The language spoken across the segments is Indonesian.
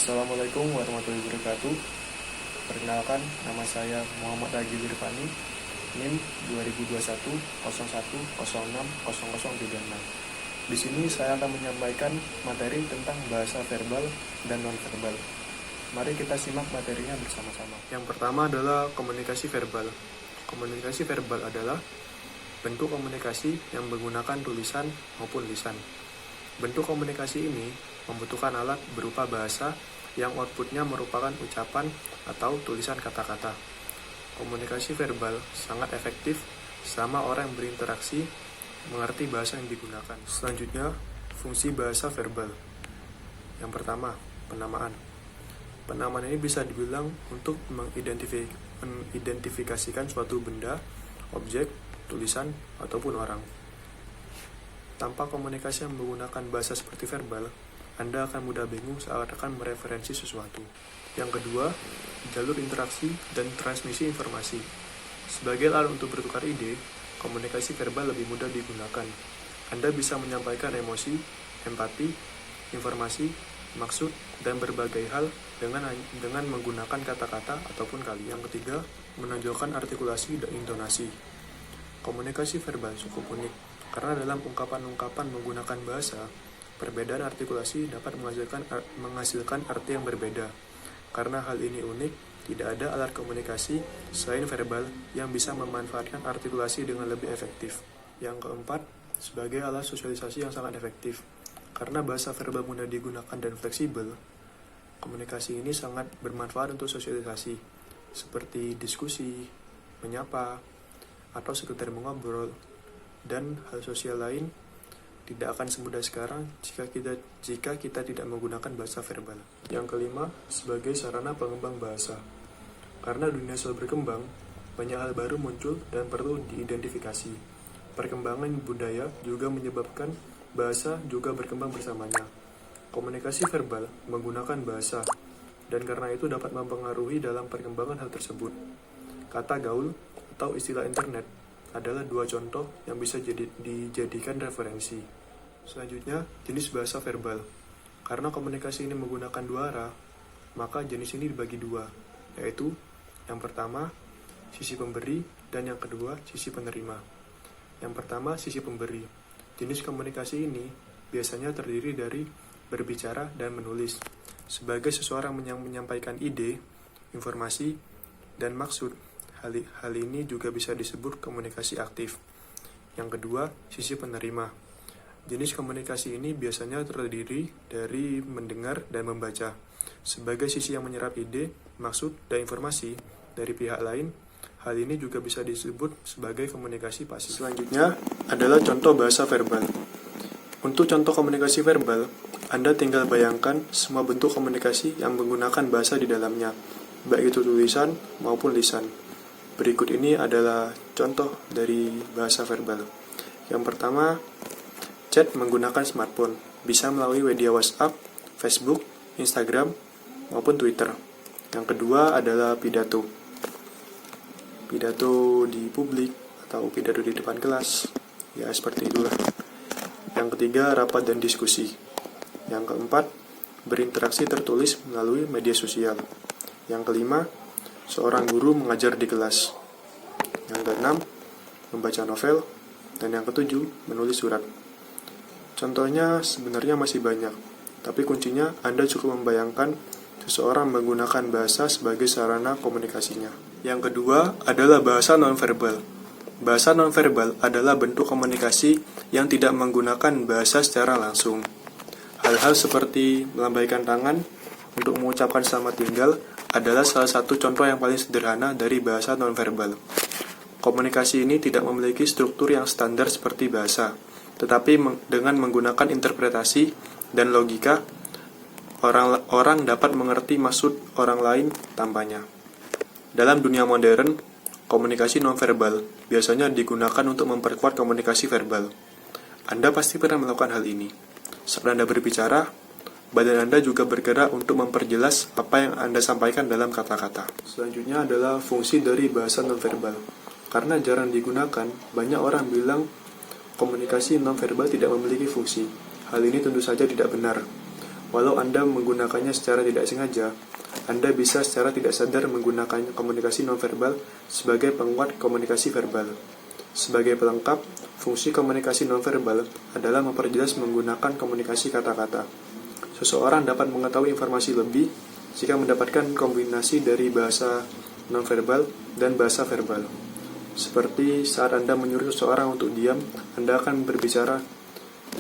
Assalamualaikum warahmatullahi wabarakatuh. Perkenalkan, nama saya Muhammad Ragi Wirfani, NIM 2021 01060036. Di sini saya akan menyampaikan materi tentang bahasa verbal dan non-verbal. Mari kita simak materinya bersama-sama. Yang pertama adalah komunikasi verbal. Komunikasi verbal adalah bentuk komunikasi yang menggunakan tulisan maupun lisan. Bentuk komunikasi ini membutuhkan alat berupa bahasa yang outputnya merupakan ucapan atau tulisan kata-kata. Komunikasi verbal sangat efektif selama orang yang berinteraksi mengerti bahasa yang digunakan. Selanjutnya, fungsi bahasa verbal. Yang pertama, penamaan. Penamaan ini bisa dibilang untuk mengidentifikasikan suatu benda, objek, tulisan, ataupun orang. Tanpa komunikasi yang menggunakan bahasa seperti verbal, Anda akan mudah bingung saat akan mereferensi sesuatu. Yang kedua, jalur interaksi dan transmisi informasi. Sebagai alat untuk bertukar ide, komunikasi verbal lebih mudah digunakan. Anda bisa menyampaikan emosi, empati, informasi, maksud, dan berbagai hal dengan menggunakan kata-kata ataupun kali. Yang ketiga, menonjolkan artikulasi dan intonasi. Komunikasi verbal cukup unik, karena dalam ungkapan-ungkapan menggunakan bahasa, perbedaan artikulasi dapat menghasilkan arti yang berbeda. Karena hal ini unik, tidak ada alat komunikasi selain verbal yang bisa memanfaatkan artikulasi dengan lebih efektif. Yang keempat, sebagai alat sosialisasi yang sangat efektif. Karena bahasa verbal mudah digunakan dan fleksibel, komunikasi ini sangat bermanfaat untuk sosialisasi, seperti diskusi, menyapa, atau sekedar mengobrol, dan hal sosial lain tidak akan semudah sekarang jika kita tidak menggunakan bahasa verbal. Yang kelima, sebagai sarana pengembang bahasa. Karena dunia selalu berkembang, banyak hal baru muncul dan perlu diidentifikasi. Perkembangan budaya juga menyebabkan bahasa juga berkembang bersamanya. Komunikasi verbal menggunakan bahasa, dan karena itu dapat mempengaruhi dalam perkembangan hal tersebut. Kata gaul atau istilah internet adalah dua contoh yang bisa dijadikan referensi. Selanjutnya, jenis bahasa verbal. Karena komunikasi ini menggunakan dua arah, maka jenis ini dibagi dua, yaitu yang pertama, sisi pemberi, dan yang kedua, sisi penerima. Yang pertama, sisi pemberi. Jenis komunikasi ini biasanya terdiri dari berbicara dan menulis. Sebagai seseorang yang menyampaikan ide, informasi, dan maksud, hal ini juga bisa disebut komunikasi aktif. Yang kedua, sisi penerima. Jenis komunikasi ini biasanya terdiri dari mendengar dan membaca. Sebagai sisi yang menyerap ide, maksud, dan informasi dari pihak lain, hal ini juga bisa disebut sebagai komunikasi pasif. Selanjutnya adalah contoh bahasa verbal. Untuk contoh komunikasi verbal, Anda tinggal bayangkan semua bentuk komunikasi yang menggunakan bahasa di dalamnya, baik itu tulisan maupun lisan. Berikut ini adalah contoh dari bahasa verbal. Yang pertama, chat menggunakan smartphone, bisa melalui media WhatsApp, Facebook, Instagram, maupun Twitter. Yang kedua adalah pidato. Pidato di publik atau pidato di depan kelas, ya seperti itulah. Yang ketiga, rapat dan diskusi. Yang keempat, berinteraksi tertulis melalui media sosial. Yang kelima, seorang guru mengajar di kelas. Yang keenam, membaca novel. Dan yang ketujuh, menulis surat. Contohnya sebenarnya masih banyak, tapi kuncinya Anda cukup membayangkan seseorang menggunakan bahasa sebagai sarana komunikasinya. Yang kedua adalah bahasa nonverbal. Bahasa nonverbal adalah bentuk komunikasi yang tidak menggunakan bahasa secara langsung. Hal-hal seperti melambaikan tangan untuk mengucapkan selamat tinggal adalah salah satu contoh yang paling sederhana dari bahasa nonverbal. Komunikasi ini tidak memiliki struktur yang standar seperti bahasa, tetapi dengan menggunakan interpretasi dan logika, orang dapat mengerti maksud orang lain tanpanya. Dalam dunia modern, komunikasi nonverbal biasanya digunakan untuk memperkuat komunikasi verbal. Anda pasti pernah melakukan hal ini. Saat Anda berbicara, badan Anda juga bergerak untuk memperjelas apa yang Anda sampaikan dalam kata-kata. Selanjutnya adalah fungsi dari bahasa nonverbal. Karena jarang digunakan, banyak orang bilang komunikasi nonverbal tidak memiliki fungsi. Hal ini tentu saja tidak benar. Walau Anda menggunakannya secara tidak sengaja, Anda bisa secara tidak sadar menggunakan komunikasi nonverbal sebagai penguat komunikasi verbal. Sebagai pelengkap, fungsi komunikasi nonverbal adalah memperjelas menggunakan komunikasi kata-kata. Seseorang dapat mengetahui informasi lebih jika mendapatkan kombinasi dari bahasa nonverbal dan bahasa verbal. Seperti saat Anda menyuruh seseorang untuk diam, Anda akan berbicara,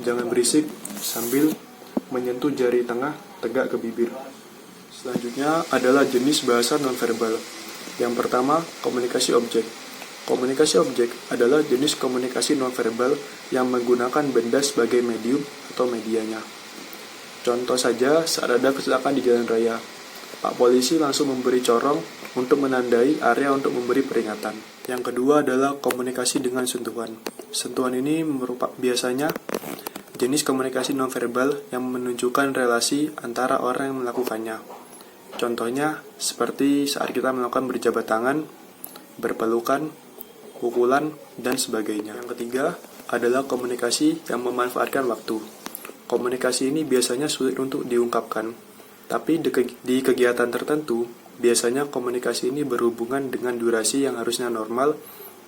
"Jangan berisik," sambil menyentuh jari tengah tegak ke bibir. Selanjutnya adalah jenis bahasa nonverbal. Yang pertama, komunikasi objek. Komunikasi objek adalah jenis komunikasi nonverbal yang menggunakan benda sebagai medium atau medianya. Contoh saja saat ada kecelakaan di jalan raya. Pak polisi langsung memberi corong untuk menandai area untuk memberi peringatan. Yang kedua adalah komunikasi dengan sentuhan. Sentuhan ini merupakan biasanya jenis komunikasi nonverbal yang menunjukkan relasi antara orang yang melakukannya. Contohnya seperti saat kita melakukan berjabat tangan, berpelukan, pukulan, dan sebagainya. Yang ketiga adalah komunikasi yang memanfaatkan waktu. Komunikasi ini biasanya sulit untuk diungkapkan, tapi di kegiatan tertentu, biasanya komunikasi ini berhubungan dengan durasi yang harusnya normal,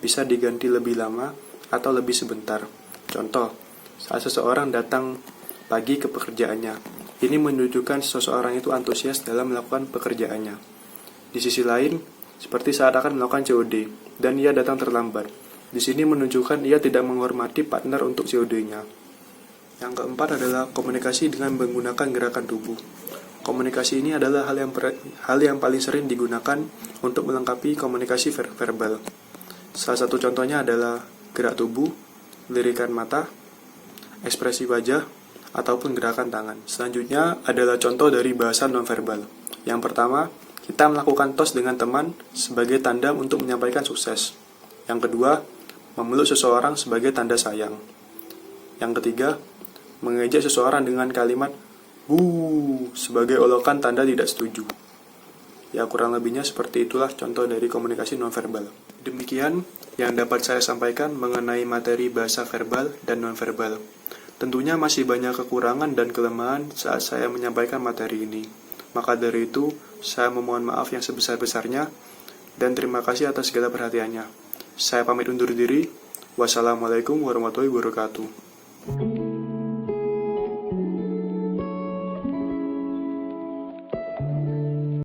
bisa diganti lebih lama atau lebih sebentar. Contoh, saat seseorang datang pagi ke pekerjaannya, ini menunjukkan seseorang itu antusias dalam melakukan pekerjaannya. Di sisi lain, seperti saat akan melakukan COD, dan ia datang terlambat. Di sini menunjukkan ia tidak menghormati partner untuk COD-nya. Yang keempat adalah komunikasi dengan menggunakan gerakan tubuh. Komunikasi ini adalah hal yang paling sering digunakan untuk melengkapi komunikasi verbal. Salah satu contohnya adalah gerak tubuh, lirikan mata, ekspresi wajah, ataupun gerakan tangan. Selanjutnya adalah contoh dari bahasa nonverbal. Yang pertama, kita melakukan tos dengan teman sebagai tanda untuk menyampaikan sukses. Yang kedua, memeluk seseorang sebagai tanda sayang. Yang ketiga, mengejek seseorang dengan kalimat "bu" sebagai olokan tanda tidak setuju. Ya, kurang lebihnya seperti itulah contoh dari komunikasi nonverbal. Demikian yang dapat saya sampaikan mengenai materi bahasa verbal dan nonverbal. Tentunya masih banyak kekurangan dan kelemahan saat saya menyampaikan materi ini. Maka dari itu, saya memohon maaf yang sebesar-besarnya dan terima kasih atas segala perhatiannya. Saya pamit undur diri. Wassalamualaikum warahmatullahi wabarakatuh.